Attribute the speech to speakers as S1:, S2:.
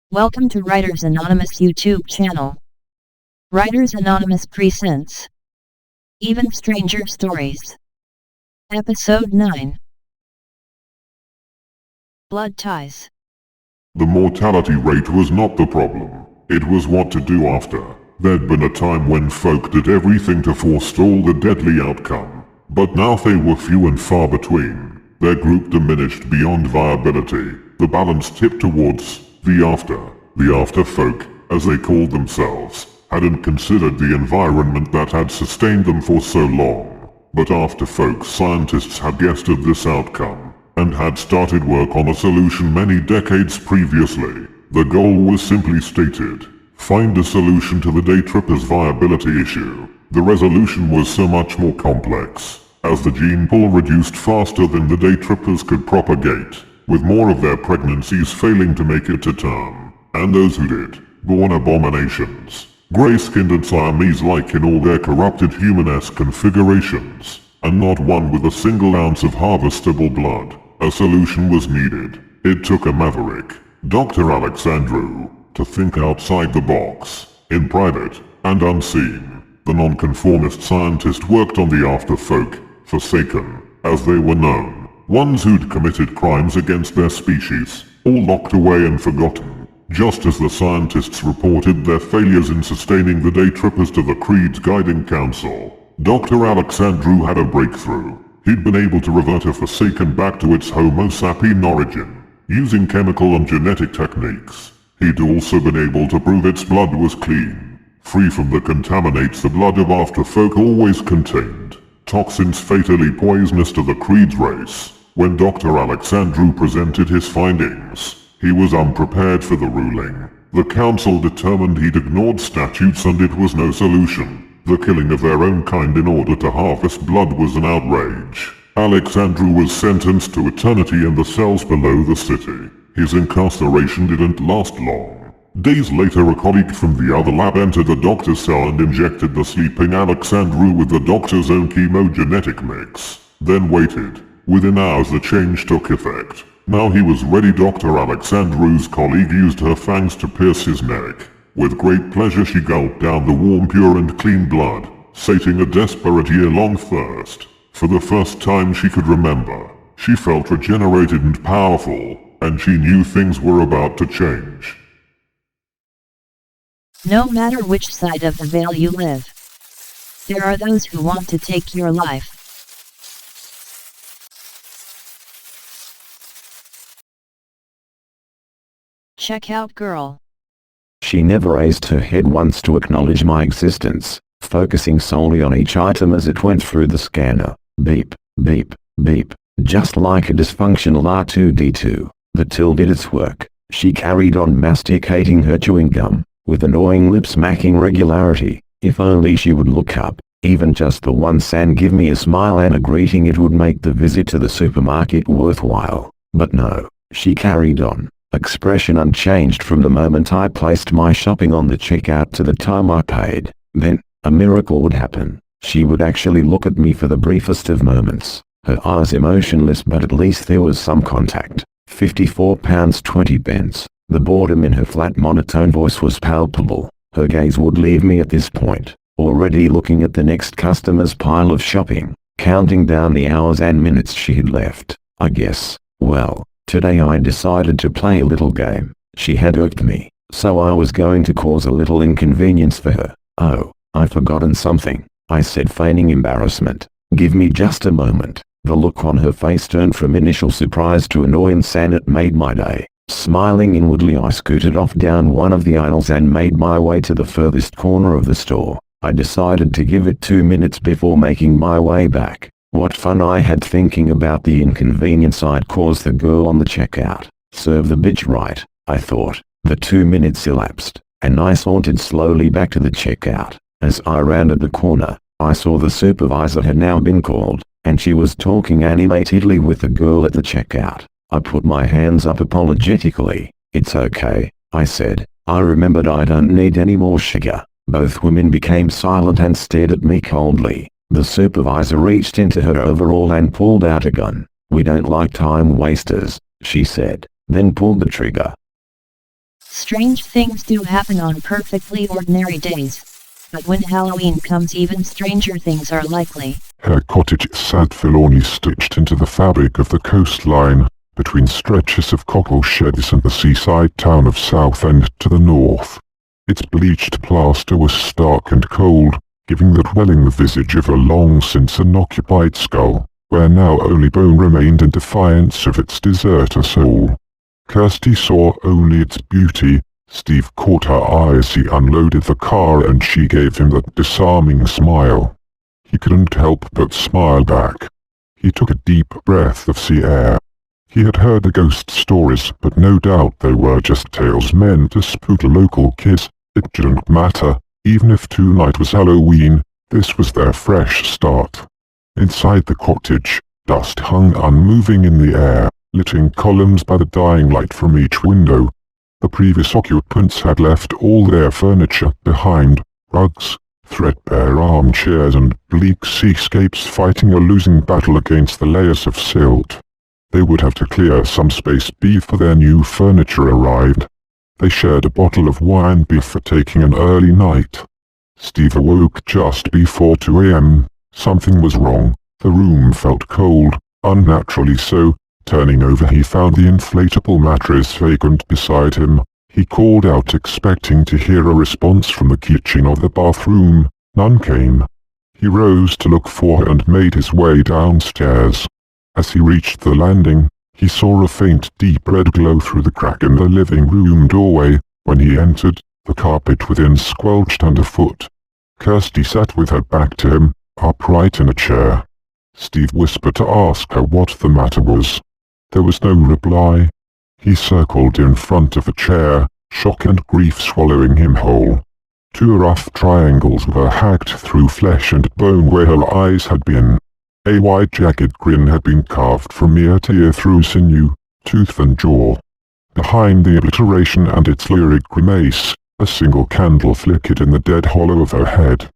S1: Welcome to Writers Anonymous YouTube channel. Writers Anonymous presents Even Stranger Stories. Episode 9. Blood Ties.
S2: The mortality rate was not the problem. It was what to do after. There'd been a time when folk did everything to forestall the deadly outcome, but now they were few and far between. Their group diminished beyond viability. The balance tipped towards the after. The after folk, as they called themselves, hadn't considered the environment that had sustained them for so long. But after folk scientists had guessed at this outcome, and had started work on a solution many decades previously. The goal was simply stated: find a solution to the day trippers' viability issue. The resolution was so much more complex, as the gene pool reduced faster than the day trippers could propagate, with more of their pregnancies failing to make it to term. And those who did, born abominations, grey-skinned and Siamese-like in all their corrupted human-esque configurations, and not one with a single ounce of harvestable blood. A solution was needed. It took a maverick, Dr. Alexandru, to think outside the box. In private, and unseen, the nonconformist scientist worked on the afterfolk, forsaken, as they were known, ones who'd committed crimes against their species, all locked away and forgotten. Just as the scientists reported their failures in sustaining the day trippers to the Creed's guiding council, Dr. Alexandru had a breakthrough. He'd been able to revert a Forsaken back to its Homo sapien origin, using chemical and genetic techniques. He'd also been able to prove its blood was clean, free from the contaminates the blood of afterfolk always contained, toxins fatally poisonous to the Creed's race. When Dr. Alexandru presented his findings, he was unprepared for the ruling. The council determined he'd ignored statutes and it was no solution. The killing of their own kind in order to harvest blood was an outrage. Alexandru was sentenced to eternity in the cells below the city. His incarceration didn't last long. Days later, a colleague from the other lab entered the doctor's cell and injected the sleeping Alexandru with the doctor's own chemogenetic mix. Then waited. Within hours the change took effect. Now he was ready. Dr. Alexandru's colleague used her fangs to pierce his neck. With great pleasure she gulped down the warm, pure and clean blood, sating a desperate year-long thirst. For the first time she could remember, she felt regenerated and powerful, and she knew things were about to change.
S1: No matter which side of the veil you live, there are those who want to take your life. Check out girl.
S3: She never raised her head once to acknowledge my existence, focusing solely on each item as it went through the scanner. Beep, beep, beep, just like a dysfunctional R2-D2. The till did its work. She carried on masticating her chewing gum, with annoying lip-smacking regularity. If only she would look up, even just the once, and give me a smile and a greeting, it would make the visit to the supermarket worthwhile. But no, she carried on, expression unchanged from the moment I placed my shopping on the checkout to the time I paid. Then, a miracle would happen. She would actually look at me for the briefest of moments, her eyes emotionless, but at least there was some contact. £54.20. The boredom in her flat monotone voice was palpable. Her gaze would leave me at this point, already looking at the next customer's pile of shopping, counting down the hours and minutes she had left. I guess, well, today I decided to play a little game. She had irked me, so I was going to cause a little inconvenience for her. Oh, I've forgotten something, I said, feigning embarrassment. Give me just a moment. The look on her face turned from initial surprise to annoyance, and it made my day. Smiling inwardly, I scooted off down one of the aisles and made my way to the furthest corner of the store. I decided to give it 2 minutes before making my way back. What fun I had thinking about the inconvenience I'd caused the girl on the checkout. Serve the bitch right, I thought. The 2 minutes elapsed, and I sauntered slowly back to the checkout. As I rounded the corner, I saw the supervisor had now been called, and she was talking animatedly with the girl at the checkout. I put my hands up apologetically. It's okay, I said. I remembered I don't need any more sugar. Both women became silent and stared at me coldly. The supervisor reached into her overall and pulled out a gun. We don't like time wasters, she said, then pulled the trigger.
S1: Strange things do happen on perfectly ordinary days. But when Halloween comes, even stranger things are likely.
S2: Her cottage sat forlornly stitched into the fabric of the coastline, between stretches of cockle sheds and the seaside town of Southend to the north. Its bleached plaster was stark and cold, giving the dwelling the visage of a long since unoccupied skull, where now only bone remained in defiance of its deserter soul. Kirsty saw only its beauty. Steve caught her eye as he unloaded the car and she gave him that disarming smile. He couldn't help but smile back. He took a deep breath of sea air. He had heard the ghost stories, but no doubt they were just tales meant to spook local kids. It didn't matter, even if tonight was Halloween, this was their fresh start. Inside the cottage, dust hung unmoving in the air, lighting columns by the dying light from each window. The previous occupants had left all their furniture behind, rugs, threadbare armchairs and bleak seascapes fighting a losing battle against the layers of silt. They would have to clear some space before their new furniture arrived. They shared a bottle of wine before taking an early night. Steve awoke just before 2 a.m. Something was wrong. The room felt cold, unnaturally so. Turning over, he found the inflatable mattress vacant beside him. He called out, expecting to hear a response from the kitchen or the bathroom. None came. He rose to look for her and made his way downstairs. As he reached the landing, he saw a faint deep red glow through the crack in the living room doorway. When he entered, the carpet within squelched underfoot. Kirsty sat with her back to him, upright in a chair. Steve whispered to ask her what the matter was. There was no reply. He circled in front of the chair, shock and grief swallowing him whole. 2 rough triangles were hacked through flesh and bone where her eyes had been. A wide jagged grin had been carved from ear to ear through sinew, tooth and jaw. Behind the obliteration and its lurid grimace, a single candle flickered in the dead hollow of her head.